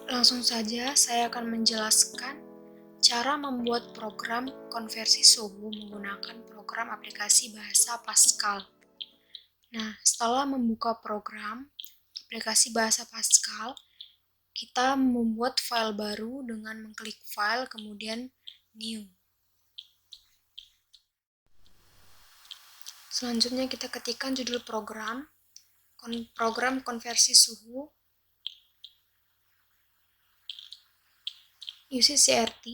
Langsung saja saya akan menjelaskan cara membuat program konversi suhu menggunakan program aplikasi bahasa Pascal. Nah, setelah membuka program aplikasi bahasa Pascal, kita membuat file baru dengan mengklik file kemudian new. Selanjutnya kita ketikkan judul program konversi suhu UCCRT.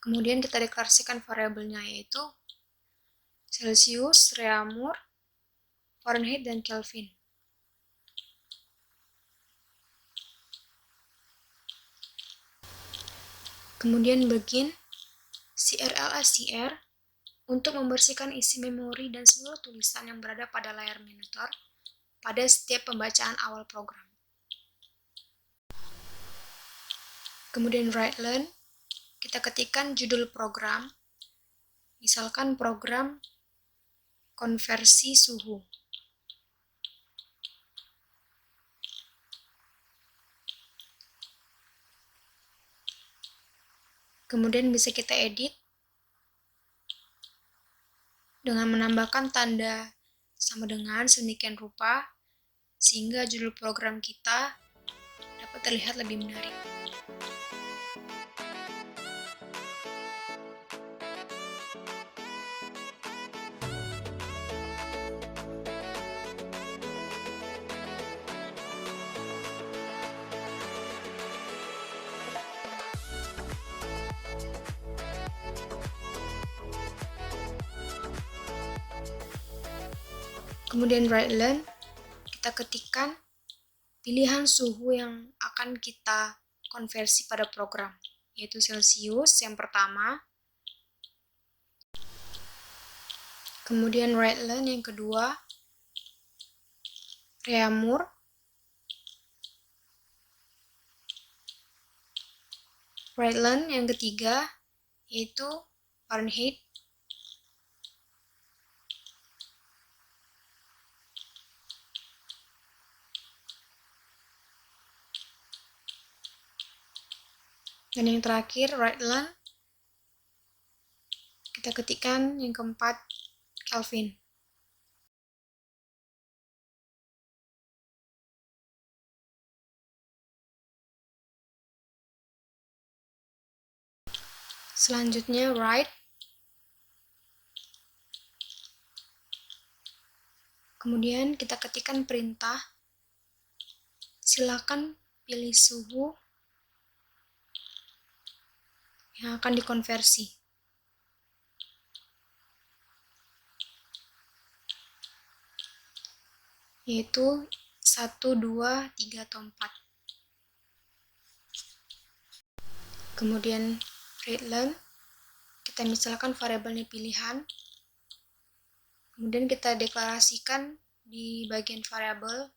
Kemudian kita deklarasikan variabelnya yaitu Celsius, Reaumur, Fahrenheit, dan Kelvin. Kemudian begin CRLSCR untuk membersihkan isi memori dan seluruh tulisan yang berada pada layar monitor pada setiap pembacaan awal program. Kemudian write learn, kita ketikkan judul program, misalkan program konversi suhu. Kemudian bisa kita edit dengan menambahkan tanda sama dengan sedemikian rupa sehingga judul program kita dapat terlihat lebih menarik. Kemudian write learn, kita ketikkan pilihan suhu yang akan kita konversi pada program, yaitu Celsius yang pertama, kemudian write learn yang kedua, Reaumur, write learn yang ketiga, yaitu Fahrenheit, dan yang terakhir write learn, kita ketikkan yang keempat, Kelvin. Selanjutnya write, kemudian kita ketikkan perintah, silakan pilih suhu yang akan dikonversi. Yaitu 1, 2, 3, atau 4. Kemudian read learn, kita misalkan variabelnya pilihan. Kemudian kita deklarasikan di bagian variabel,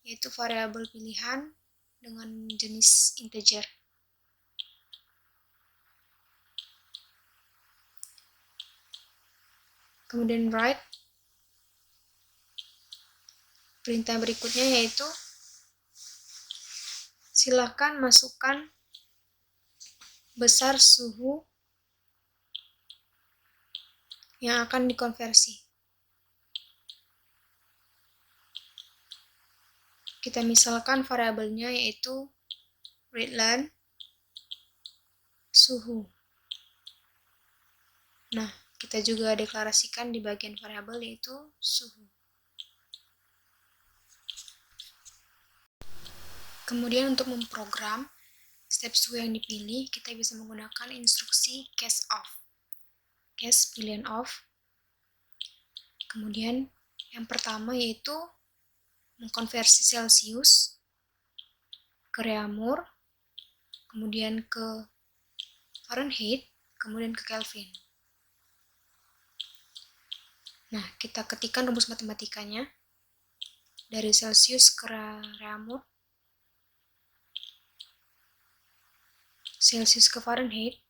yaitu variabel pilihan dengan jenis integer. Kemudian write, perintah berikutnya yaitu silakan masukkan besar suhu yang akan dikonversi. Kita misalkan variabelnya yaitu read learn suhu. Nah, kita juga deklarasikan di bagian variabel yaitu suhu. Kemudian untuk memprogram step suhu yang dipilih, kita bisa menggunakan instruksi case off. Case pilihan off. Kemudian yang pertama yaitu mengkonversi Celsius ke Reaumur, kemudian ke Fahrenheit, kemudian ke Kelvin. Nah, kita ketikkan rumus matematikanya dari Celsius ke Reaumur, Celsius ke Fahrenheit,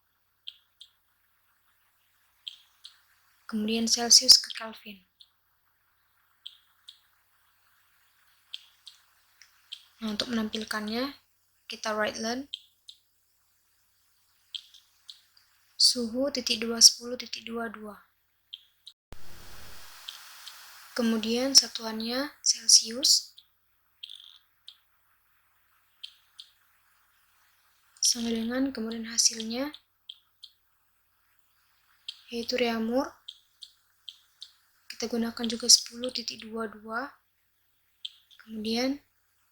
kemudian Celsius ke Kelvin. Nah, untuk menampilkannya, kita write len suhu (-20.22). Kemudian satuannya Celsius sama dengan kemudian hasilnya yaitu reaumur. Kita gunakan juga 10.22, kemudian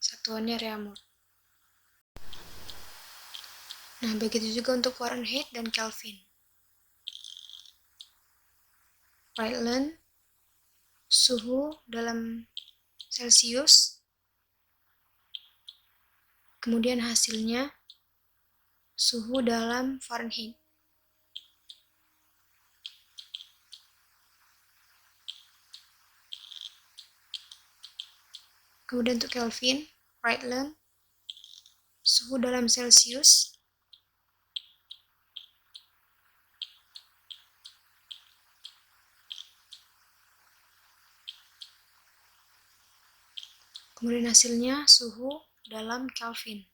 satuannya reaumur. Nah, begitu juga untuk Fahrenheit dan Kelvin. Write len suhu dalam Celsius, kemudian hasilnya suhu dalam Fahrenheit. Kemudian untuk Kelvin, write len suhu dalam Celsius, kemudian hasilnya suhu dalam Kelvin.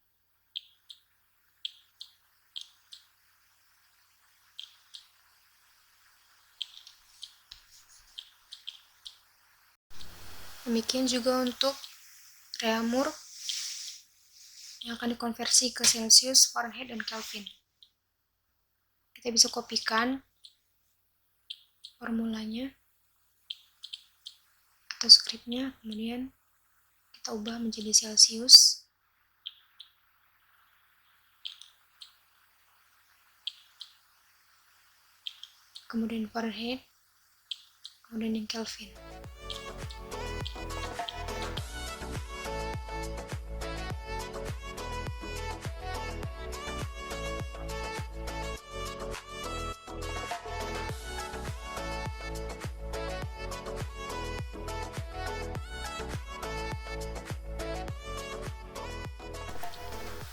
Demikian juga untuk reaumur yang akan dikonversi ke Celsius, Fahrenheit, dan Kelvin. Kita bisa kopikan formulanya atau skripnya, kemudian kita ubah menjadi Celsius, kemudian Fahrenheit, kemudian yang Kelvin.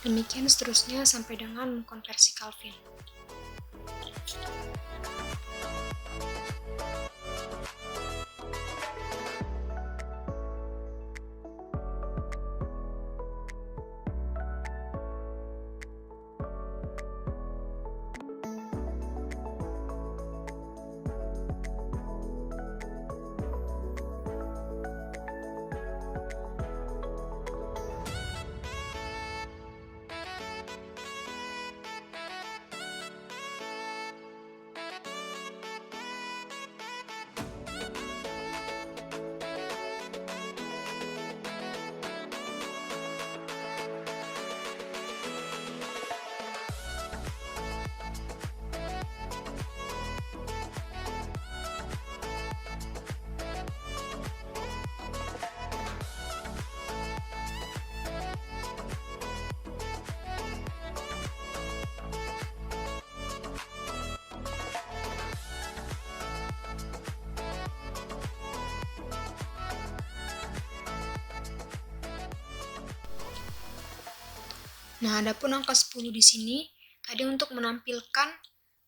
Demikian seterusnya sampai dengan mengkonversi Kelvin. Nah, adapun angka 10 di sini tadi untuk menampilkan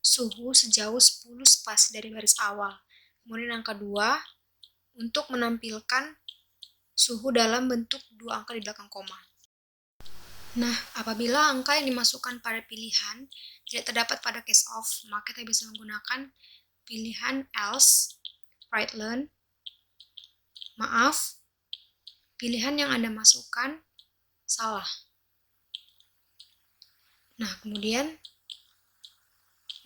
suhu sejauh 10 spasi dari garis awal. Kemudian angka 2 untuk menampilkan suhu dalam bentuk dua angka di belakang koma. Nah, apabila angka yang dimasukkan pada pilihan tidak terdapat pada case of, maka kita bisa menggunakan pilihan else, write len, maaf, pilihan yang Anda masukkan salah. Nah, kemudian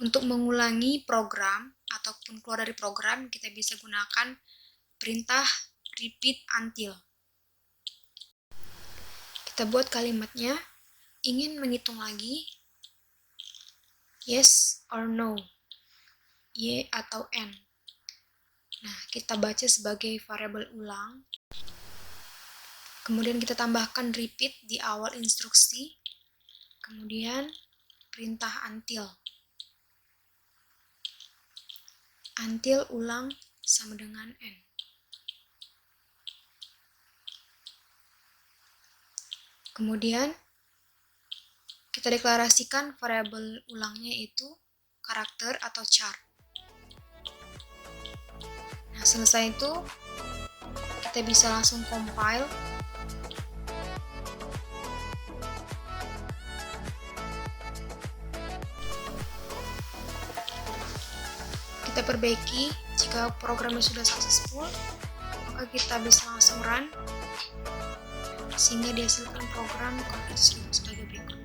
untuk mengulangi program ataupun keluar dari program, kita bisa gunakan perintah repeat until. Kita buat kalimatnya, ingin menghitung lagi, yes or no, y atau n. Nah, kita baca sebagai variabel ulang. Kemudian kita tambahkan repeat di awal instruksi. Kemudian perintah until. Until ulang sama dengan n. Kemudian kita deklarasikan variabel ulangnya itu karakter atau char. Nah, selesai itu kita bisa langsung compile. Kita perbaiki. Jika programnya sudah successful, maka kita bisa langsung run sehingga dihasilkan program konversi sebagai berikut.